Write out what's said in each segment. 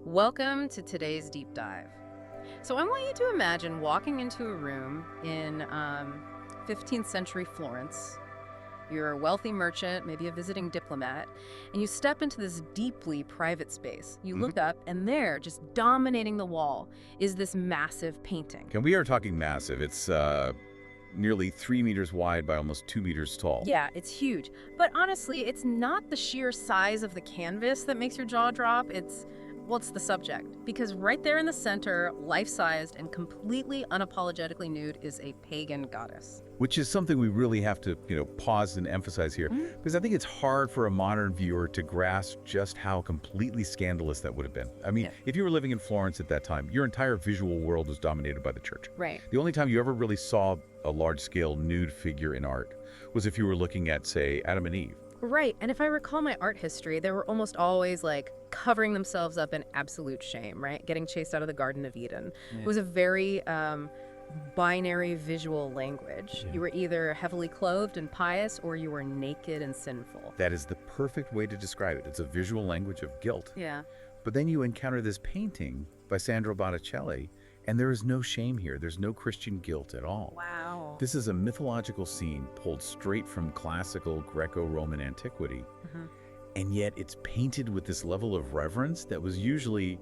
Welcome to today's deep dive. So I want you to imagine walking into a room in 15th century Florence. You're a wealthy merchant, maybe a visiting diplomat, and you step into this deeply private space. You look up, and there, just dominating the wall, is this massive painting. And we are talking massive. It's nearly 3 meters wide by almost 2 meters tall. Yeah, it's huge. But honestly, it's not the sheer size of the canvas that makes your jaw drop. It's the subject. Because right there in the center, life-sized and completely unapologetically nude, is a pagan goddess. Which is something we really have to, pause and emphasize here. Because I think it's hard for a modern viewer to grasp just how completely scandalous that would have been. I mean, if you were living in Florence at that time, your entire visual world was dominated by the church. Right. The only time you ever really saw a large-scale nude figure in art was if you were looking at, say, Adam and Eve. Right, and if I recall my art history, they were almost always covering themselves up in absolute shame, right? Getting chased out of the Garden of Eden. Yeah. It was a very binary visual language. Yeah. You were either heavily clothed and pious, or you were naked and sinful. That is the perfect way to describe it. It's a visual language of guilt. Yeah. But then you encounter this painting by Sandro Botticelli, and there is no shame here. There's no Christian guilt at all. Wow. This is a mythological scene pulled straight from classical Greco-Roman antiquity. And yet it's painted with this level of reverence that was usually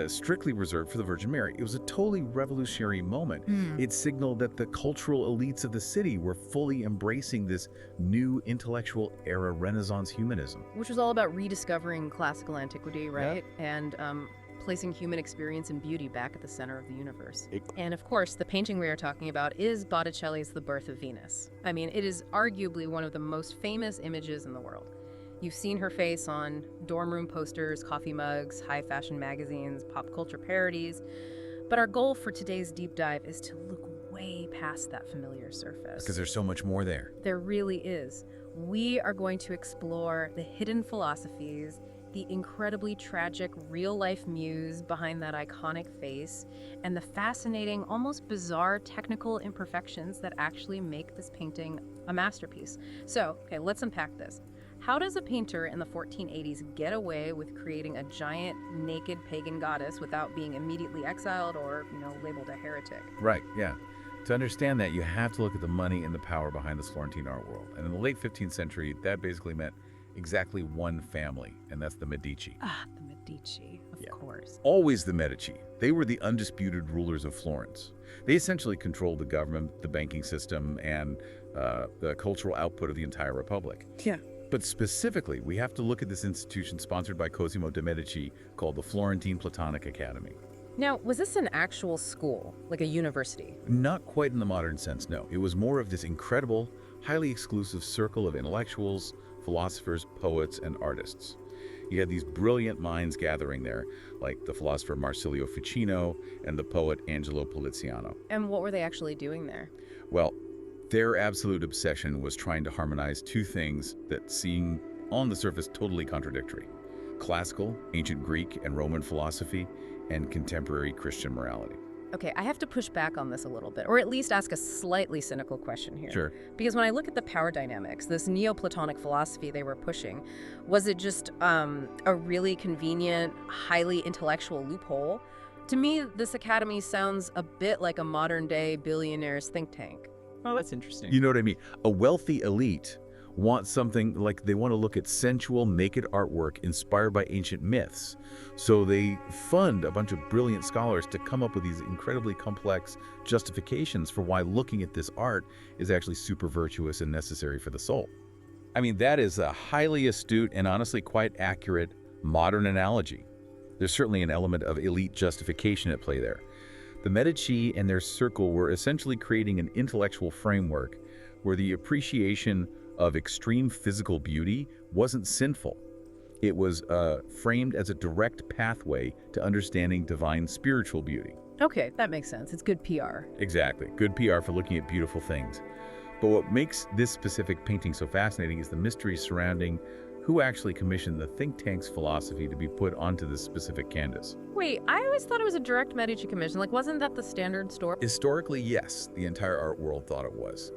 strictly reserved for the Virgin Mary. It was a totally revolutionary moment. It signaled that the cultural elites of the city were fully embracing this new intellectual era Renaissance humanism. Which was all about rediscovering classical antiquity, right? Yeah. And placing human experience and beauty back at the center of the universe. And of course, the painting we are talking about is Botticelli's The Birth of Venus. I mean, it is arguably one of the most famous images in the world. You've seen her face on dorm room posters, coffee mugs, high fashion magazines, pop culture parodies. But our goal for today's deep dive is to look way past that familiar surface. Because there's so much more there. There really is. We are going to explore the hidden philosophies, the incredibly tragic real-life muse behind that iconic face, and the fascinating, almost bizarre technical imperfections that actually make this painting a masterpiece. So, okay, let's unpack this. How does a painter in the 1480s get away with creating a giant, naked pagan goddess without being immediately exiled or, labeled a heretic? Right, yeah. To understand that, you have to look at the money and the power behind this Florentine art world. And in the late 15th century, that basically meant exactly one family, and that's the Medici. Ah, the Medici, of course. Always the Medici. They were the undisputed rulers of Florence. They essentially controlled the government, the banking system, and the cultural output of the entire republic. Yeah. But specifically, we have to look at this institution sponsored by Cosimo de' Medici called the Florentine Platonic Academy. Now, was this an actual school, like a university? Not quite in the modern sense, no. It was more of this incredible, highly exclusive circle of intellectuals, philosophers, poets, and artists. You had these brilliant minds gathering there, like the philosopher Marsilio Ficino and the poet Angelo Poliziano. And what were they actually doing there? Well, their absolute obsession was trying to harmonize two things that seem on the surface totally contradictory: classical, ancient Greek and Roman philosophy, and contemporary Christian morality. Okay, I have to push back on this a little bit, or at least ask a slightly cynical question here. Sure. Because when I look at the power dynamics, this Neoplatonic philosophy they were pushing, was it just a really convenient, highly intellectual loophole? To me, this academy sounds a bit like a modern-day billionaire's think tank. Oh, that's interesting. You know what I mean? A wealthy elite wants something like they want to look at sensual, naked artwork inspired by ancient myths. So they fund a bunch of brilliant scholars to come up with these incredibly complex justifications for why looking at this art is actually super virtuous and necessary for the soul. I mean, that is a highly astute and honestly quite accurate modern analogy. There's certainly an element of elite justification at play there. The Medici and their circle were essentially creating an intellectual framework where the appreciation of extreme physical beauty wasn't sinful. It was framed as a direct pathway to understanding divine spiritual beauty. Okay, that makes sense. It's good PR. Exactly. Good PR for looking at beautiful things. But what makes this specific painting so fascinating is the mystery surrounding who actually commissioned the think tank's philosophy to be put onto this specific canvas. Wait, I always thought it was a direct Medici commission. Wasn't that the standard story? Historically, yes, the entire art world thought it was.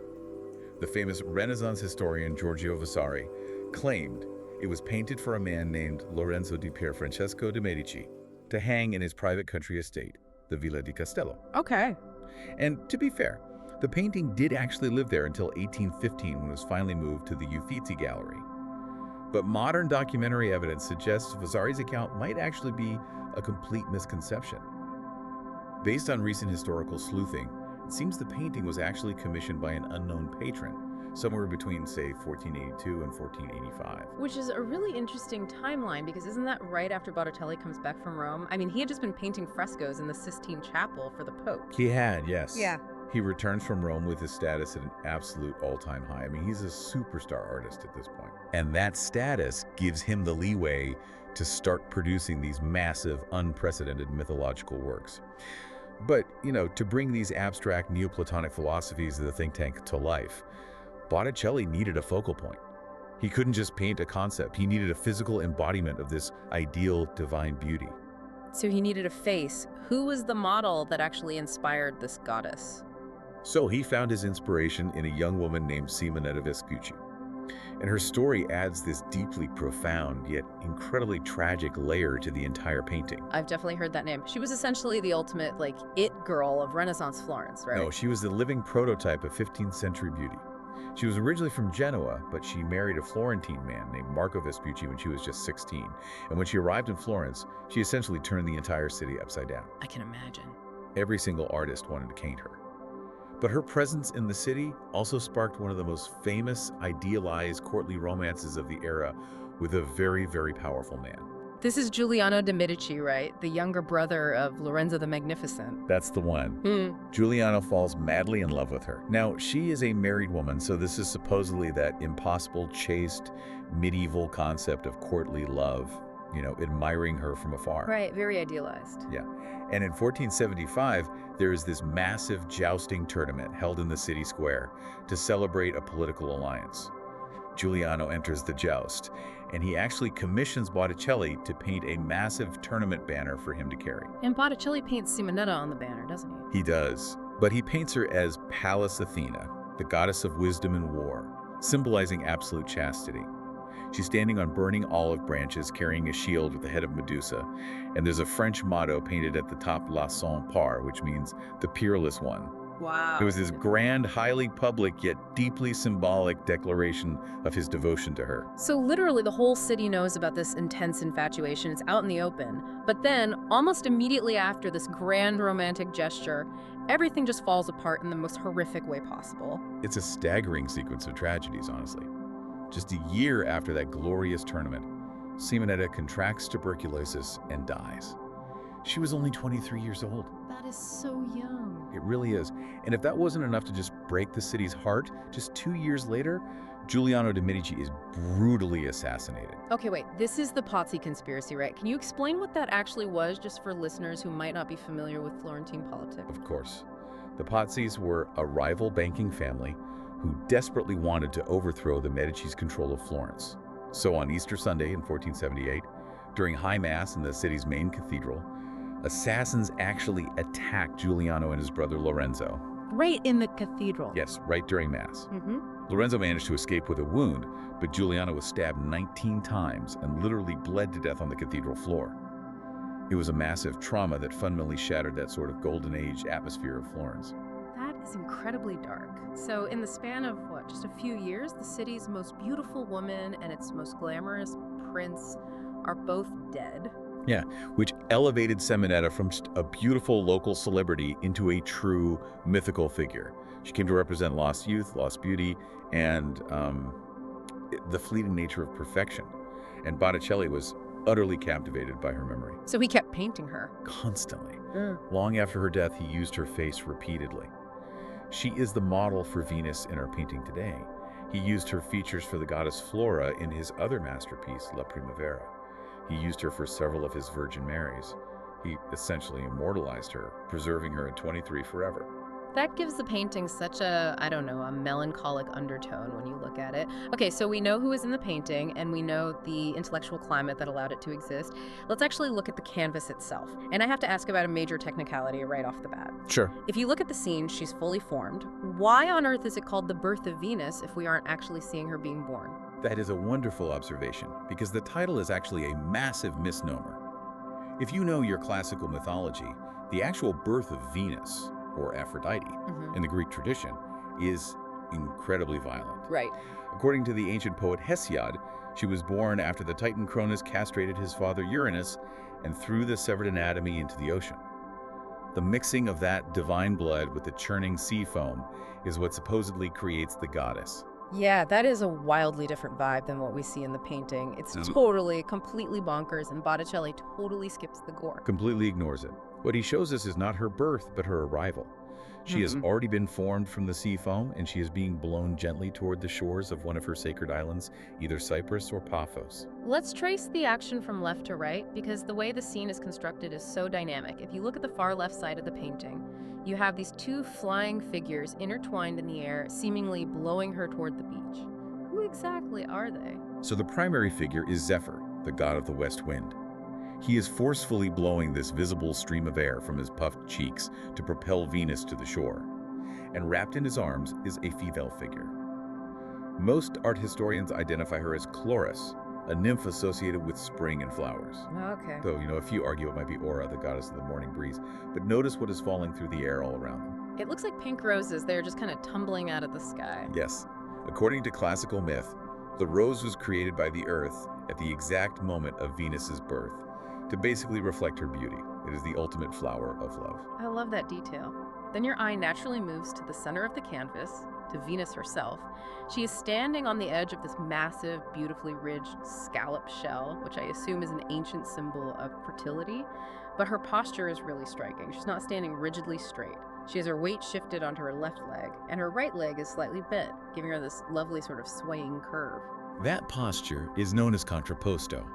The famous Renaissance historian Giorgio Vasari claimed It was painted for a man named Lorenzo di Pierfrancesco de' Medici to hang in his private country estate, the Villa di Castello. Okay. And to be fair, the painting did actually live there until 1815 when it was finally moved to the Uffizi Gallery. But modern documentary evidence suggests Vasari's account might actually be a complete misconception. Based on recent historical sleuthing, it seems the painting was actually commissioned by an unknown patron, somewhere between, say, 1482 and 1485. Which is a really interesting timeline, because isn't that right after Botticelli comes back from Rome? I mean, he had just been painting frescoes in the Sistine Chapel for the Pope. He had, yes. Yeah. He returns from Rome with his status at an absolute all-time high. I mean, he's a superstar artist at this point. And that status gives him the leeway to start producing these massive, unprecedented mythological works. But, to bring these abstract Neoplatonic philosophies of the think tank to life, Botticelli needed a focal point. He couldn't just paint a concept. He needed a physical embodiment of this ideal divine beauty. So he needed a face. Who was the model that actually inspired this goddess? So he found his inspiration in a young woman named Simonetta Vespucci. And her story adds this deeply profound, yet incredibly tragic layer to the entire painting. I've definitely heard that name. She was essentially the ultimate, it girl of Renaissance Florence, right? No, she was the living prototype of 15th century beauty. She was originally from Genoa, but she married a Florentine man named Marco Vespucci when she was just 16. And when she arrived in Florence, she essentially turned the entire city upside down. I can imagine. Every single artist wanted to paint her. But her presence in the city also sparked one of the most famous, idealized courtly romances of the era with a very, very powerful man. This is Giuliano de' Medici, right? The younger brother of Lorenzo the Magnificent. That's the one. Giuliano falls madly in love with her. Now, she is a married woman, so this is supposedly that impossible, chaste, medieval concept of courtly love, admiring her from afar. Right, very idealized. Yeah. And in 1475, there is this massive jousting tournament held in the city square to celebrate a political alliance. Giuliano enters the joust, and he actually commissions Botticelli to paint a massive tournament banner for him to carry. And Botticelli paints Simonetta on the banner, doesn't he? He does, but he paints her as Pallas Athena, the goddess of wisdom and war, symbolizing absolute chastity. She's standing on burning olive branches, carrying a shield with the head of Medusa, and there's a French motto painted at the top, La Sans Part, which means the peerless one. Wow. It was this grand, highly public, yet deeply symbolic declaration of his devotion to her. So literally the whole city knows about this intense infatuation. It's out in the open. But then, almost immediately after this grand romantic gesture, everything just falls apart in the most horrific way possible. It's a staggering sequence of tragedies, honestly. Just a year after that glorious tournament, Simonetta contracts tuberculosis and dies. She was only 23 years old. That is so young. It really is. And if that wasn't enough to just break the city's heart, just 2 years later, Giuliano de' Medici is brutally assassinated. Okay, wait. This is the Pazzi conspiracy, right? Can you explain what that actually was, just for listeners who might not be familiar with Florentine politics? Of course. The Pazzis were a rival banking family who desperately wanted to overthrow the Medici's control of Florence. So on Easter Sunday in 1478, during High Mass in the city's main cathedral, assassins actually attacked Giuliano and his brother Lorenzo. Right in the cathedral. Yes, right during Mass. Mm-hmm. Lorenzo managed to escape with a wound, but Giuliano was stabbed 19 times and literally bled to death on the cathedral floor. It was a massive trauma that fundamentally shattered that sort of golden age atmosphere of Florence. That is incredibly dark. So in the span of, just a few years, the city's most beautiful woman and its most glamorous prince are both dead. Yeah, which elevated Simonetta from just a beautiful local celebrity into a true mythical figure. She came to represent lost youth, lost beauty, and the fleeting nature of perfection. And Botticelli was utterly captivated by her memory. So he kept painting her. Constantly. Long after her death, he used her face repeatedly. She is the model for Venus in our painting today. He used her features for the goddess Flora in his other masterpiece, La Primavera. He used her for several of his Virgin Marys. He essentially immortalized her, preserving her at 23 forever. That gives the painting such a melancholic undertone when you look at it. Okay, so we know who is in the painting, and we know the intellectual climate that allowed it to exist. Let's actually look at the canvas itself. And I have to ask about a major technicality right off the bat. Sure. If you look at the scene, she's fully formed. Why on earth is it called The Birth of Venus if we aren't actually seeing her being born? That is a wonderful observation, because the title is actually a massive misnomer. If you know your classical mythology, the actual birth of Venus, or Aphrodite, in the Greek tradition, is incredibly violent. Right. According to the ancient poet Hesiod, she was born after the Titan Cronus castrated his father Uranus and threw the severed anatomy into the ocean. The mixing of that divine blood with the churning sea foam is what supposedly creates the goddess. Yeah, that is a wildly different vibe than what we see in the painting. It's totally, completely bonkers, and Botticelli totally skips the gore. Completely ignores it. What he shows us is not her birth, but her arrival. She has already been formed from the sea foam, and she is being blown gently toward the shores of one of her sacred islands, either Cyprus or Paphos. Let's trace the action from left to right, because the way the scene is constructed is so dynamic. If you look at the far left side of the painting, you have these two flying figures intertwined in the air, seemingly blowing her toward the beach. Who exactly are they? So the primary figure is Zephyr, the god of the west wind. He is forcefully blowing this visible stream of air from his puffed cheeks to propel Venus to the shore. And wrapped in his arms is a female figure. Most art historians identify her as Chloris, a nymph associated with spring and flowers. Okay. Though, a few argue it might be Aura, the goddess of the morning breeze. But notice what is falling through the air all around them. It looks like pink roses. They're just kind of tumbling out of the sky. Yes. According to classical myth, the rose was created by the earth at the exact moment of Venus's birth, to basically reflect her beauty. It is the ultimate flower of love. I love that detail. Then your eye naturally moves to the center of the canvas, to Venus herself. She is standing on the edge of this massive, beautifully ridged scallop shell, which I assume is an ancient symbol of fertility, but her posture is really striking. She's not standing rigidly straight. She has her weight shifted onto her left leg, and her right leg is slightly bent, giving her this lovely sort of swaying curve. That posture is known as contrapposto.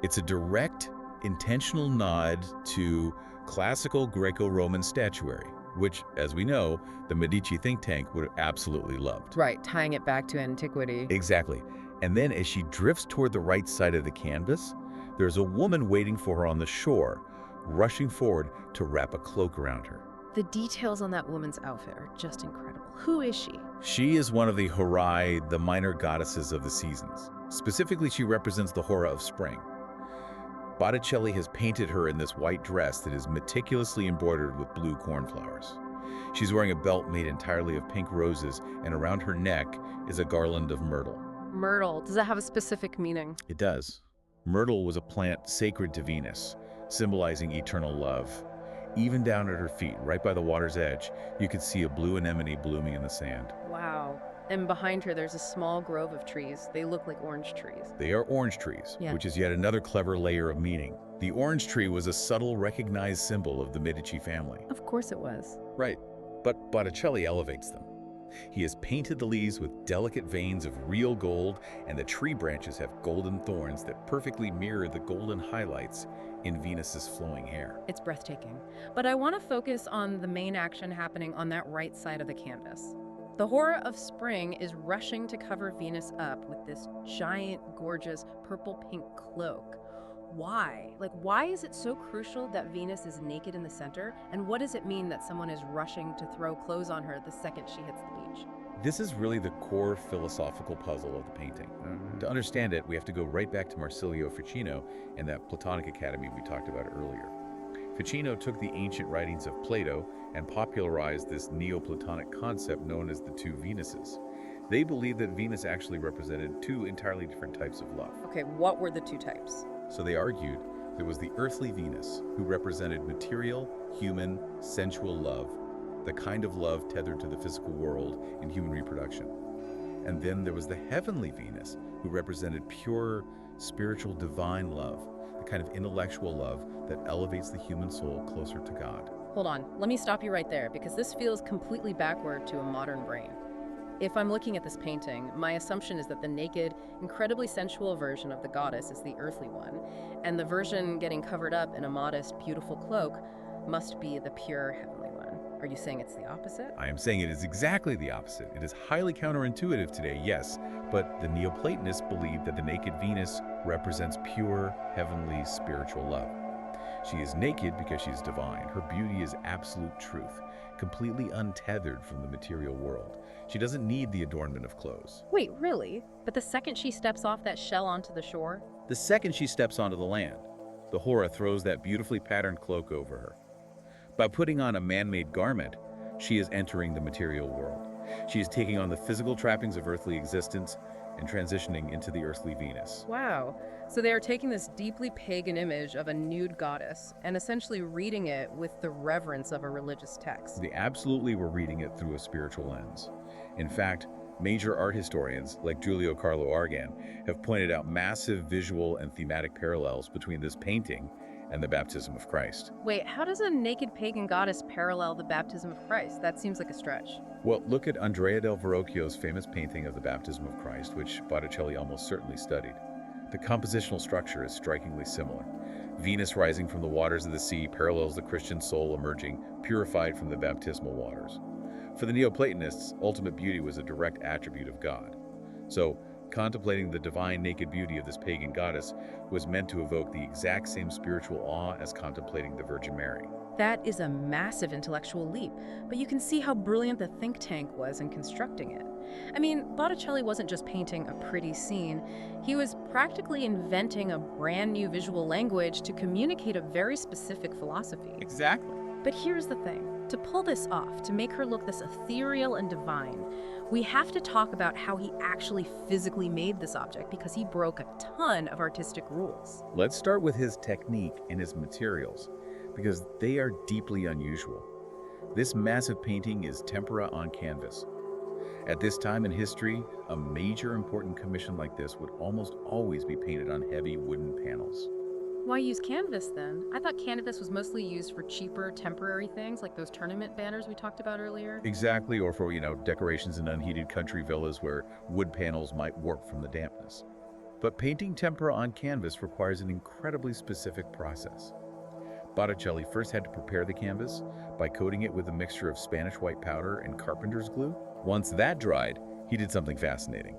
It's a direct, intentional nod to classical Greco-Roman statuary, which, as we know, the Medici think tank would have absolutely loved. Right, tying it back to antiquity. Exactly. And then as she drifts toward the right side of the canvas, there's a woman waiting for her on the shore, rushing forward to wrap a cloak around her. The details on that woman's outfit are just incredible. Who is she? She is one of the Horae, the minor goddesses of the seasons. Specifically, she represents the Hora of spring. Botticelli has painted her in this white dress that is meticulously embroidered with blue cornflowers. She's wearing a belt made entirely of pink roses, and around her neck is a garland of myrtle. Myrtle. Does that have a specific meaning? It does. Myrtle was a plant sacred to Venus, symbolizing eternal love. Even down at her feet, right by the water's edge, you could see a blue anemone blooming in the sand. Wow. And behind her, there's a small grove of trees. They look like orange trees. They are orange trees, Yeah. which is yet another clever layer of meaning. The orange tree was a subtle, recognized symbol of the Medici family. Of course it was. Right, but Botticelli elevates them. He has painted the leaves with delicate veins of real gold, and the tree branches have golden thorns that perfectly mirror the golden highlights in Venus's flowing hair. It's breathtaking. But I want to focus on the main action happening on that right side of the canvas. The Hora of spring is rushing to cover Venus up with this giant, gorgeous, purple-pink cloak. Why? Why is it so crucial that Venus is naked in the center? And what does it mean that someone is rushing to throw clothes on her the second she hits the beach? This is really the core philosophical puzzle of the painting. To understand it, we have to go right back to Marsilio Ficino and that Platonic Academy we talked about earlier. Ficino took the ancient writings of Plato and popularized this Neoplatonic concept known as the two Venuses. They believed that Venus actually represented two entirely different types of love. Okay, what were the two types? So they argued there was the earthly Venus, who represented material, human, sensual love, the kind of love tethered to the physical world in human reproduction. And then there was the heavenly Venus, who represented pure, spiritual, divine love, the kind of intellectual love that elevates the human soul closer to God. Hold on, let me stop you right there, because this feels completely backward to a modern brain. If I'm looking at this painting, my assumption is that the naked, incredibly sensual version of the goddess is the earthly one, and the version getting covered up in a modest, beautiful cloak must be the pure heavenly one. Are you saying it's the opposite? I am saying it is exactly the opposite. It is highly counterintuitive today, yes, but the Neoplatonists believed that the naked Venus represents pure, heavenly, spiritual love. She is naked because she is divine. Her beauty is absolute truth, completely untethered from the material world. She doesn't need the adornment of clothes. Wait, really? But the second she steps off that shell onto the shore? The second she steps onto the land, the Horae throws that beautifully patterned cloak over her. By putting on a man-made garment, she is entering the material world. She is taking on the physical trappings of earthly existence and transitioning into the earthly Venus. Wow. So they are taking this deeply pagan image of a nude goddess and essentially reading it with the reverence of a religious text. They absolutely were reading it through a spiritual lens. In fact, major art historians like Giulio Carlo Argan have pointed out massive visual and thematic parallels between this painting and the baptism of Christ. Wait, how does a naked pagan goddess parallel the baptism of Christ? That seems like a stretch. Well, look at Andrea del Verrocchio's famous painting of the baptism of Christ, which Botticelli almost certainly studied. The compositional structure is strikingly similar. Venus rising from the waters of the sea parallels the Christian soul emerging, purified from the baptismal waters. For the Neoplatonists, ultimate beauty was a direct attribute of God. So, contemplating the divine naked beauty of this pagan goddess was meant to evoke the exact same spiritual awe as contemplating the Virgin Mary. That is a massive intellectual leap, but you can see how brilliant the think tank was in constructing it. I mean, Botticelli wasn't just painting a pretty scene, he was practically inventing a brand new visual language to communicate a very specific philosophy. Exactly. But here's the thing. To pull this off, to make her look this ethereal and divine, we have to talk about how he actually physically made this object because he broke a ton of artistic rules. Let's start with his technique and his materials, because they are deeply unusual. This massive painting is tempera on canvas. At this time in history, a major important commission like this would almost always be painted on heavy wooden panels. Why use canvas then? I thought canvas was mostly used for cheaper, temporary things like those tournament banners we talked about earlier. Exactly, or for, decorations in unheated country villas where wood panels might warp from the dampness. But painting tempera on canvas requires an incredibly specific process. Botticelli first had to prepare the canvas by coating it with a mixture of Spanish white powder and carpenter's glue. Once that dried, he did something fascinating.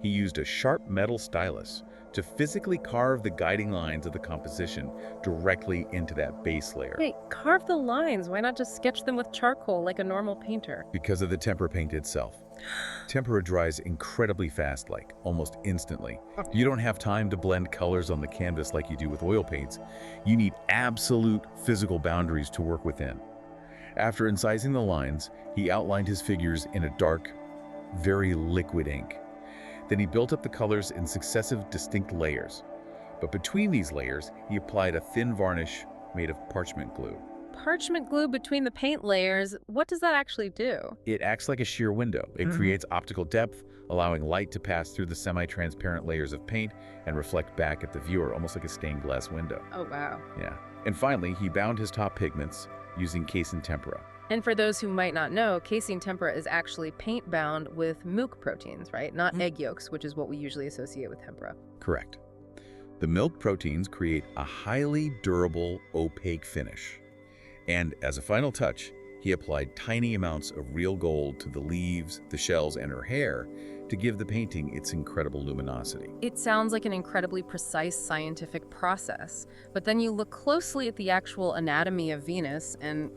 He used a sharp metal stylus to physically carve the guiding lines of the composition directly into that base layer. Hey, carve the lines. Why not just sketch them with charcoal like a normal painter? Because of the tempera paint itself. Tempera dries incredibly fast, like almost instantly. You don't have time to blend colors on the canvas like you do with oil paints. You need absolute physical boundaries to work within. After incising the lines, he outlined his figures in a dark, very liquid ink. Then he built up the colors in successive distinct layers. But between these layers, he applied a thin varnish made of parchment glue. Parchment glue between the paint layers, what does that actually do? It acts like a sheer window. It creates optical depth, allowing light to pass through the semi-transparent layers of paint and reflect back at the viewer, almost like a stained glass window. Oh, wow. Yeah. And finally, he bound his top pigments using casein tempera. And for those who might not know, casein tempera is actually paint bound with milk proteins, right? Not egg yolks, which is what we usually associate with tempera. Correct. The milk proteins create a highly durable, opaque finish. And as a final touch, he applied tiny amounts of real gold to the leaves, the shells, and her hair to give the painting its incredible luminosity. It sounds like an incredibly precise scientific process, but then you look closely at the actual anatomy of Venus and,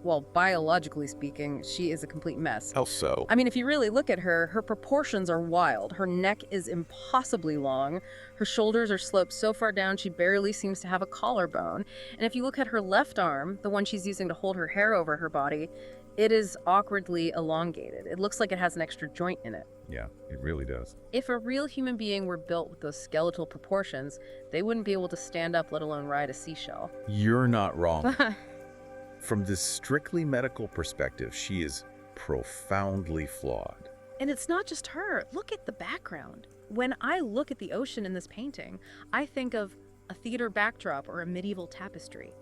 well, biologically speaking, she is a complete mess. How so? I mean, if you really look at her, her proportions are wild. Her neck is impossibly long. Her shoulders are sloped so far down she barely seems to have a collarbone. And if you look at her left arm, the one she's using to hold her hair over her body, it is awkwardly elongated. It looks like it has an extra joint in it. Yeah, it really does. If a real human being were built with those skeletal proportions, they wouldn't be able to stand up, let alone ride a seashell. You're not wrong. From this strictly medical perspective, she is profoundly flawed. And it's not just her. Look at the background. When I look at the ocean in this painting, I think of a theater backdrop or a medieval tapestry.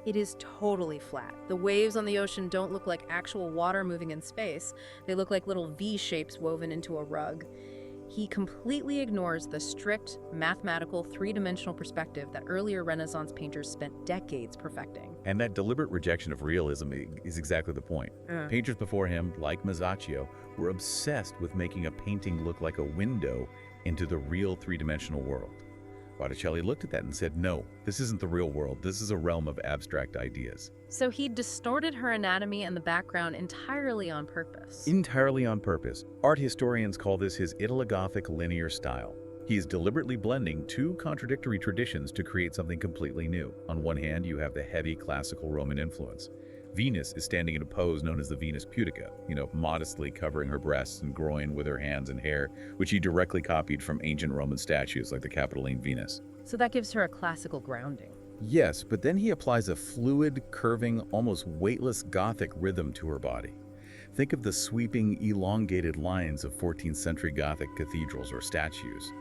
It is totally flat. The waves on the ocean don't look like actual water moving in space. They look like little V shapes woven into a rug. He completely ignores the strict, mathematical, three-dimensional perspective that earlier Renaissance painters spent decades perfecting. And that deliberate rejection of realism is exactly the point. Painters before him, like Masaccio, were obsessed with making a painting look like a window into the real three-dimensional world. Botticelli looked at that and said, no, this isn't the real world. This is a realm of abstract ideas. So he distorted her anatomy and the background entirely on purpose. Entirely on purpose. Art historians call this his Italo-Gothic linear style. He is deliberately blending two contradictory traditions to create something completely new. On one hand, you have the heavy classical Roman influence. Venus is standing in a pose known as the Venus Pudica, modestly covering her breasts and groin with her hands and hair, which he directly copied from ancient Roman statues like the Capitoline Venus. So that gives her a classical grounding. Yes, but then he applies a fluid, curving, almost weightless Gothic rhythm to her body. Think of the sweeping, elongated lines of 14th century Gothic cathedrals or statues.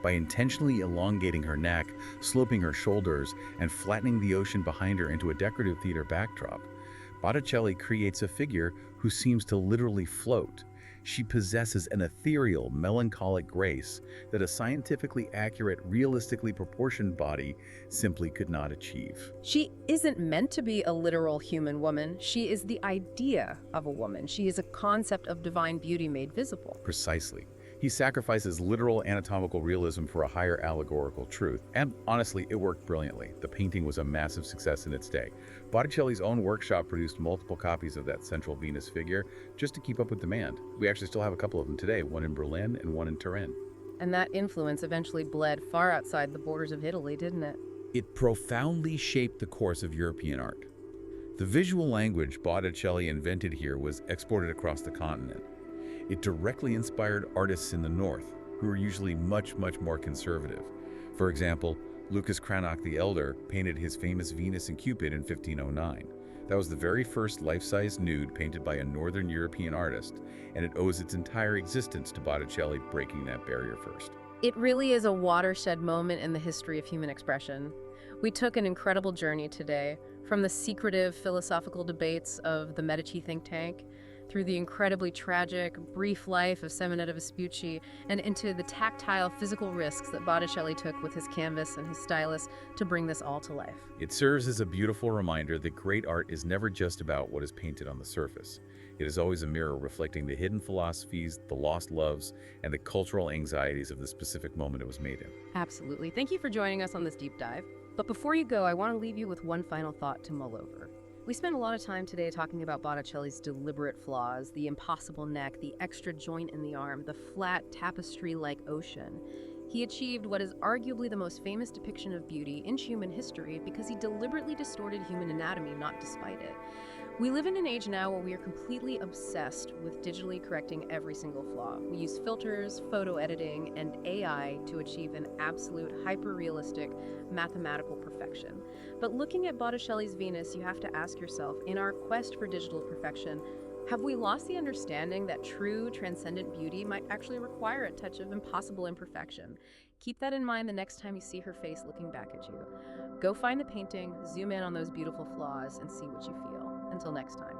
By intentionally elongating her neck, sloping her shoulders, and flattening the ocean behind her into a decorative theater backdrop, Botticelli creates a figure who seems to literally float. She possesses an ethereal, melancholic grace that a scientifically accurate, realistically proportioned body simply could not achieve. She isn't meant to be a literal human woman. She is the idea of a woman. She is a concept of divine beauty made visible. Precisely. He sacrifices literal anatomical realism for a higher allegorical truth. And honestly, it worked brilliantly. The painting was a massive success in its day. Botticelli's own workshop produced multiple copies of that central Venus figure just to keep up with demand. We actually still have a couple of them today, one in Berlin and one in Turin. And that influence eventually bled far outside the borders of Italy, didn't it? It profoundly shaped the course of European art. The visual language Botticelli invented here was exported across the continent. It directly inspired artists in the north, who were usually much more conservative. For example, Lucas Cranach the Elder painted his famous Venus and Cupid in 1509. That was the very first life-size nude painted by a northern European artist, and it owes its entire existence to Botticelli breaking that barrier first. It really is a watershed moment in the history of human expression. We took an incredible journey today, from the secretive philosophical debates of the Medici think tank, through the incredibly tragic, brief life of Simonetta Vespucci, and into the tactile physical risks that Botticelli took with his canvas and his stylus to bring this all to life. It serves as a beautiful reminder that great art is never just about what is painted on the surface. It is always a mirror reflecting the hidden philosophies, the lost loves, and the cultural anxieties of the specific moment it was made in. Absolutely. Thank you for joining us on this deep dive. But before you go, I want to leave you with one final thought to mull over. We spent a lot of time today talking about Botticelli's deliberate flaws, the impossible neck, the extra joint in the arm, the flat tapestry-like ocean. He achieved what is arguably the most famous depiction of beauty in human history because he deliberately distorted human anatomy, not despite it. We live in an age now where we are completely obsessed with digitally correcting every single flaw. We use filters, photo editing, and AI to achieve an absolute hyper-realistic mathematical perfection. But looking at Botticelli's Venus, you have to ask yourself, in our quest for digital perfection, have we lost the understanding that true transcendent beauty might actually require a touch of impossible imperfection? Keep that in mind the next time you see her face looking back at you. Go find the painting, zoom in on those beautiful flaws, and see what you feel. Until next time.